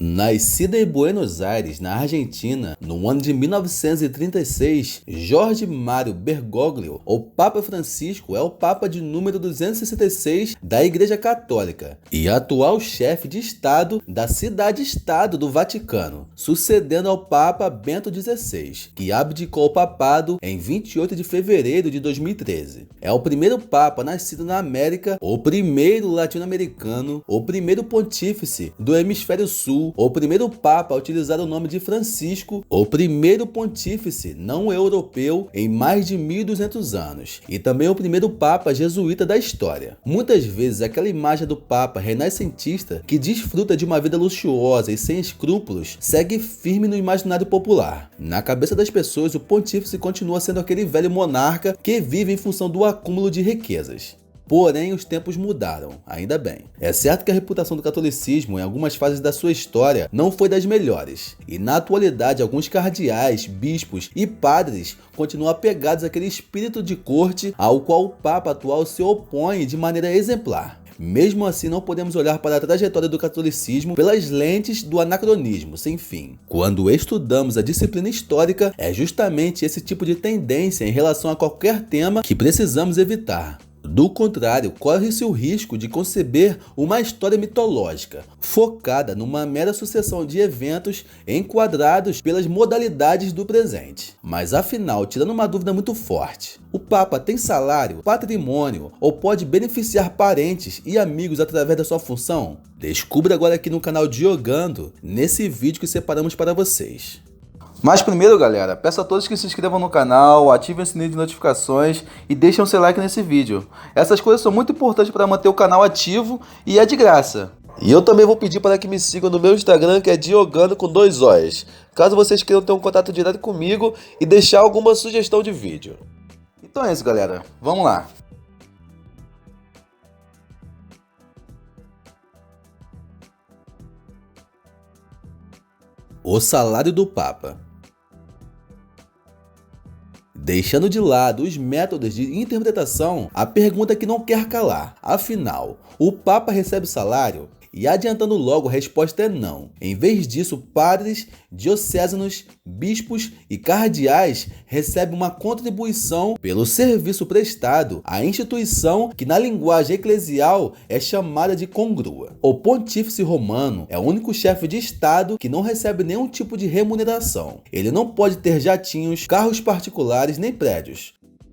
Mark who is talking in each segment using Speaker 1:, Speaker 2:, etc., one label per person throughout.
Speaker 1: Nascido em Buenos Aires, na Argentina, no ano de 1936, Jorge Mário Bergoglio, ou Papa Francisco, é o Papa de número 266 da Igreja Católica e atual chefe de Estado da Cidade-Estado do Vaticano, sucedendo ao Papa Bento XVI, que abdicou o papado em 28 de fevereiro de 2013. É o primeiro Papa nascido na América, o primeiro latino-americano, o primeiro pontífice do Hemisfério Sul, o primeiro Papa a utilizar o nome de Francisco, o primeiro pontífice não europeu em mais de 1200 anos e também o primeiro Papa jesuíta da história. Muitas vezes aquela imagem do Papa renascentista que desfruta de uma vida luxuosa e sem escrúpulos segue firme no imaginário popular. Na cabeça das pessoas, o pontífice continua sendo aquele velho monarca que vive em função do acúmulo de riquezas. Porém, os tempos mudaram, ainda bem. É certo que a reputação do catolicismo em algumas fases da sua história não foi das melhores, e na atualidade alguns cardeais, bispos e padres continuam apegados àquele espírito de corte ao qual o Papa atual se opõe de maneira exemplar. Mesmo assim, não podemos olhar para a trajetória do catolicismo pelas lentes do anacronismo sem fim. Quando estudamos a disciplina histórica, é justamente esse tipo de tendência em relação a qualquer tema que precisamos evitar. Do contrário, corre-se o risco de conceber uma história mitológica, focada numa mera sucessão de eventos enquadrados pelas modalidades do presente. Mas afinal, tirando uma dúvida muito forte, o Papa tem salário, patrimônio ou pode beneficiar parentes e amigos através da sua função? Descubra agora aqui no canal Diogando, nesse vídeo que separamos para vocês. Mas primeiro, galera, peço a todos que se inscrevam no canal, ativem o sininho de notificações e deixem o seu like nesse vídeo. Essas coisas são muito importantes para manter o canal ativo e é de graça. E eu também vou pedir para que me sigam no meu Instagram, que é Diogando com 2 Os, caso vocês queiram ter um contato direto comigo e deixar alguma sugestão de vídeo. Então é isso, galera. Vamos lá. O salário do Papa. Deixando de lado os métodos de interpretação, a pergunta que não quer calar. Afinal, o Papa recebe salário? E adiantando logo, a resposta é não. Em vez disso, padres, diocesanos, bispos e cardeais recebem uma contribuição pelo serviço prestado à instituição que na linguagem eclesial é chamada de congrua. O pontífice romano é o único chefe de estado que não recebe nenhum tipo de remuneração. Ele não pode ter jatinhos, carros particulares nem prédios.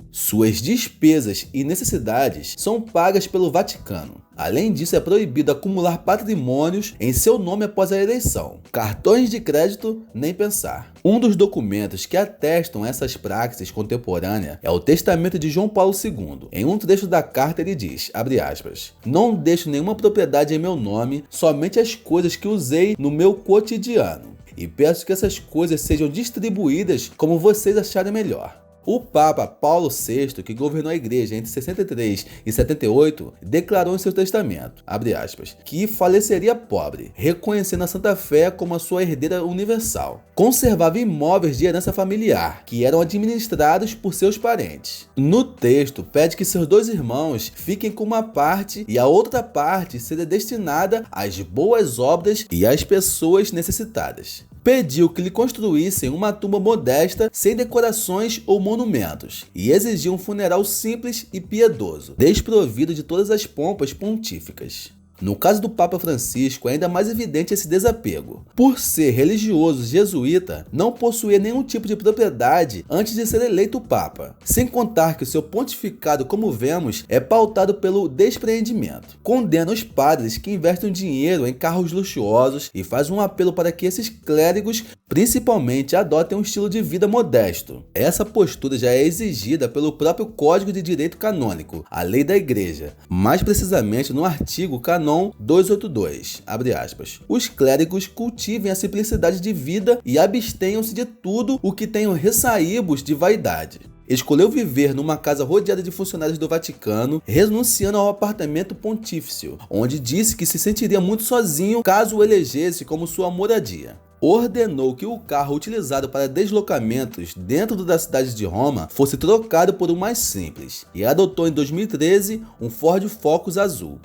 Speaker 1: Suas despesas e necessidades são pagas pelo Vaticano. Além disso, é proibido acumular patrimônios em seu nome após a eleição. Cartões de crédito, nem pensar. Um dos documentos que atestam essas práticas contemporâneas é o Testamento de João Paulo II. Em um trecho da carta ele diz, abre aspas, "Não deixo nenhuma propriedade em meu nome, somente as coisas que usei no meu cotidiano. E peço que essas coisas sejam distribuídas como vocês acharem melhor." O Papa Paulo VI, que governou a igreja entre 63 e 78, declarou em seu testamento, abre aspas, que faleceria pobre, reconhecendo a Santa Fé como a sua herdeira universal. Conservava imóveis de herança familiar, que eram administrados por seus parentes. No texto, pede que seus 2 irmãos fiquem com uma parte e a outra parte seja destinada às boas obras e às pessoas necessitadas. Pediu que lhe construíssem uma tumba modesta, sem decorações ou monumentos, e exigiu um funeral simples e piedoso, desprovido de todas as pompas pontíficas. No caso do Papa Francisco, é ainda mais evidente esse desapego. Por ser religioso jesuíta, não possuía nenhum tipo de propriedade antes de ser eleito Papa. Sem contar que o seu pontificado, como vemos, é pautado pelo despreendimento. Condena os padres que investem dinheiro em carros luxuosos e faz um apelo para que esses clérigos, principalmente, adotem um estilo de vida modesto. Essa postura já é exigida pelo próprio Código de Direito Canônico, a lei da Igreja, mais precisamente no artigo Canon 282, abre aspas, "Os clérigos cultivem a simplicidade de vida e abstenham-se de tudo o que tenha ressaíbos de vaidade." Escolheu viver numa casa rodeada de funcionários do Vaticano, renunciando ao apartamento pontífice, onde disse que se sentiria muito sozinho caso o elegesse como sua moradia. Ordenou que o carro utilizado para deslocamentos dentro da cidade de Roma fosse trocado por um mais simples, e adotou em 2013 um Ford Focus azul.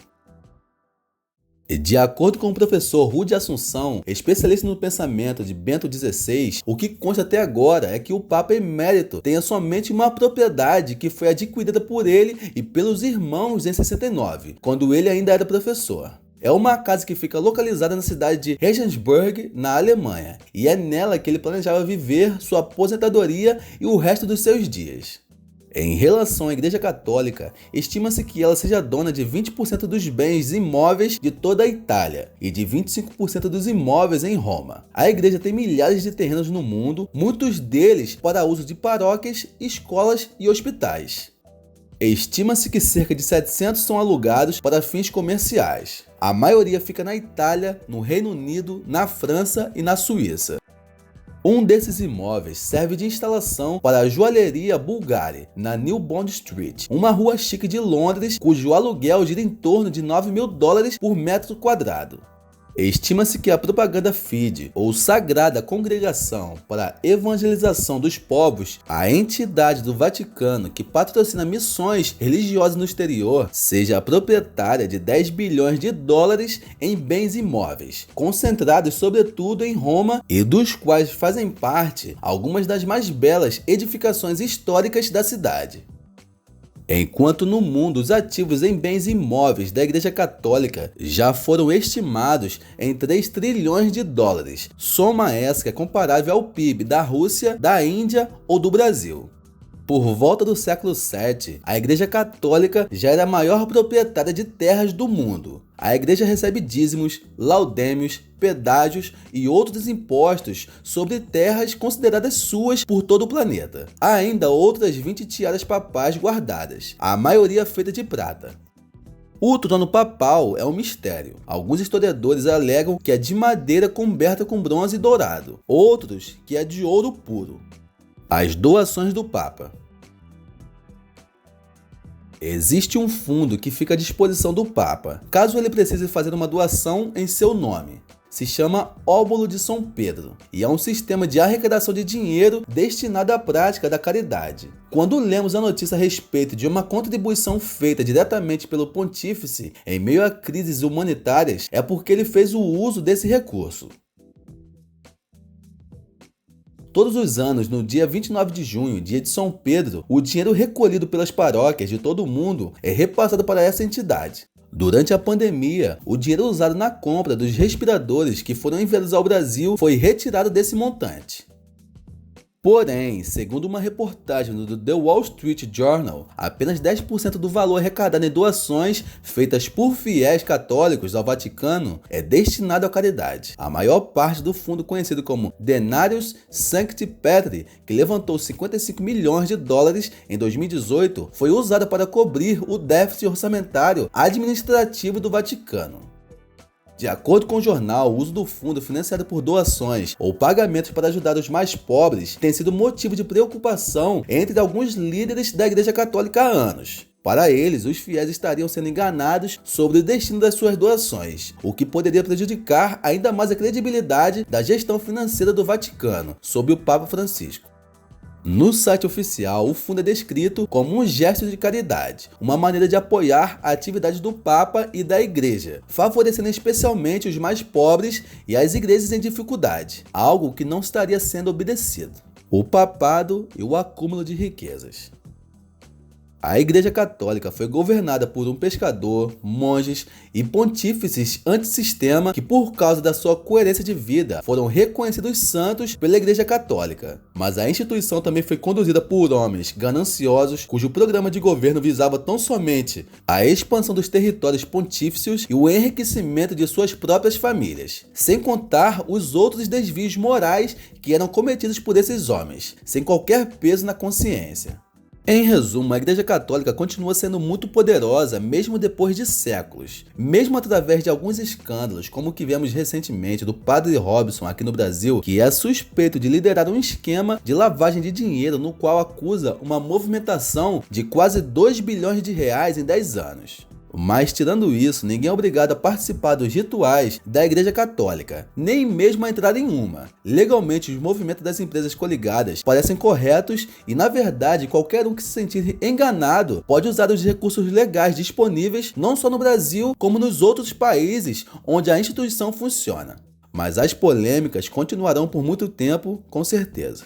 Speaker 1: E de acordo com o professor Rudy Assunção, especialista no pensamento de Bento XVI, o que consta até agora é que o Papa Emérito tenha somente uma propriedade que foi adquirida por ele e pelos irmãos em 69, quando ele ainda era professor. É uma casa que fica localizada na cidade de Regensburg, na Alemanha, e é nela que ele planejava viver sua aposentadoria e o resto dos seus dias. Em relação à Igreja Católica, estima-se que ela seja dona de 20% dos bens imóveis de toda a Itália e de 25% dos imóveis em Roma. A igreja tem milhares de terrenos no mundo, muitos deles para uso de paróquias, escolas e hospitais. Estima-se que cerca de 700 são alugados para fins comerciais. A maioria fica na Itália, no Reino Unido, na França e na Suíça. Um desses imóveis serve de instalação para a joalheria Bulgari, na New Bond Street, uma rua chique de Londres, cujo aluguel gira em torno de $9.000 por metro quadrado. Estima-se que a Propaganda Fide, ou Sagrada Congregação para a Evangelização dos Povos, a entidade do Vaticano que patrocina missões religiosas no exterior, seja a proprietária de $10 bilhões em bens imóveis, concentrados sobretudo em Roma e dos quais fazem parte algumas das mais belas edificações históricas da cidade. Enquanto no mundo os ativos em bens imóveis da Igreja Católica já foram estimados em $3 trilhões, soma essa que é comparável ao PIB da Rússia, da Índia ou do Brasil. Por volta do século VII, a Igreja Católica já era a maior proprietária de terras do mundo. A igreja recebe dízimos, laudêmios, pedágios e outros impostos sobre terras consideradas suas por todo o planeta. Há ainda outras 20 tiaras papais guardadas, a maioria feita de prata. O trono papal é um mistério. Alguns historiadores alegam que é de madeira coberta com bronze dourado, outros que é de ouro puro. As doações do Papa. Existe um fundo que fica à disposição do Papa, caso ele precise fazer uma doação em seu nome. Se chama Óbolo de São Pedro e é um sistema de arrecadação de dinheiro destinado à prática da caridade. Quando lemos a notícia a respeito de uma contribuição feita diretamente pelo Pontífice em meio a crises humanitárias, é porque ele fez o uso desse recurso. Todos os anos, no dia 29 de junho, dia de São Pedro, o dinheiro recolhido pelas paróquias de todo o mundo é repassado para essa entidade. Durante a pandemia, o dinheiro usado na compra dos respiradores que foram enviados ao Brasil foi retirado desse montante. Porém, segundo uma reportagem do The Wall Street Journal, apenas 10% do valor arrecadado em doações feitas por fiéis católicos ao Vaticano é destinado à caridade. A maior parte do fundo conhecido como Denarius Sancti Petri, que levantou $55 milhões em 2018, foi usada para cobrir o déficit orçamentário administrativo do Vaticano. De acordo com o jornal, o uso do fundo financiado por doações ou pagamentos para ajudar os mais pobres tem sido motivo de preocupação entre alguns líderes da Igreja Católica há anos. Para eles, os fiéis estariam sendo enganados sobre o destino das suas doações, o que poderia prejudicar ainda mais a credibilidade da gestão financeira do Vaticano, sob o Papa Francisco. No site oficial, o fundo é descrito como um gesto de caridade, uma maneira de apoiar a atividade do Papa e da Igreja, favorecendo especialmente os mais pobres e as igrejas em dificuldade, algo que não estaria sendo obedecido. O papado e o acúmulo de riquezas. A Igreja Católica foi governada por um pescador, monges e pontífices antissistema que, por causa da sua coerência de vida, foram reconhecidos santos pela Igreja Católica. Mas a instituição também foi conduzida por homens gananciosos, cujo programa de governo visava tão somente a expansão dos territórios pontífices e o enriquecimento de suas próprias famílias, sem contar os outros desvios morais que eram cometidos por esses homens, sem qualquer peso na consciência. Em resumo, a Igreja Católica continua sendo muito poderosa mesmo depois de séculos. Mesmo através de alguns escândalos, como o que vemos recentemente do Padre Robson aqui no Brasil, que é suspeito de liderar um esquema de lavagem de dinheiro no qual acusa uma movimentação de quase R$ 2 bilhões em 10 anos. Mas tirando isso, ninguém é obrigado a participar dos rituais da Igreja Católica, nem mesmo a entrar em uma. Legalmente, os movimentos das empresas coligadas parecem corretos e, na verdade, qualquer um que se sentir enganado pode usar os recursos legais disponíveis não só no Brasil, como nos outros países onde a instituição funciona. Mas as polêmicas continuarão por muito tempo, com certeza.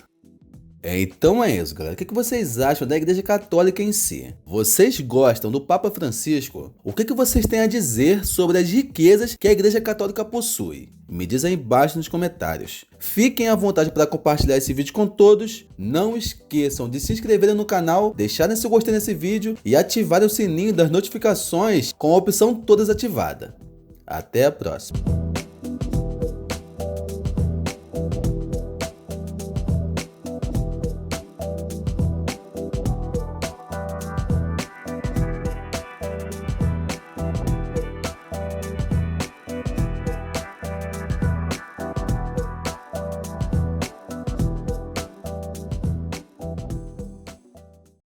Speaker 1: Então é isso, galera. O que vocês acham da Igreja Católica em si? Vocês gostam do Papa Francisco? O que vocês têm a dizer sobre as riquezas que a Igreja Católica possui? Me diz aí embaixo nos comentários. Fiquem à vontade para compartilhar esse vídeo com todos. Não esqueçam de se inscreverem no canal, deixarem seu gostei nesse vídeo e ativarem o sininho das notificações com a opção todas ativada. Até a próxima.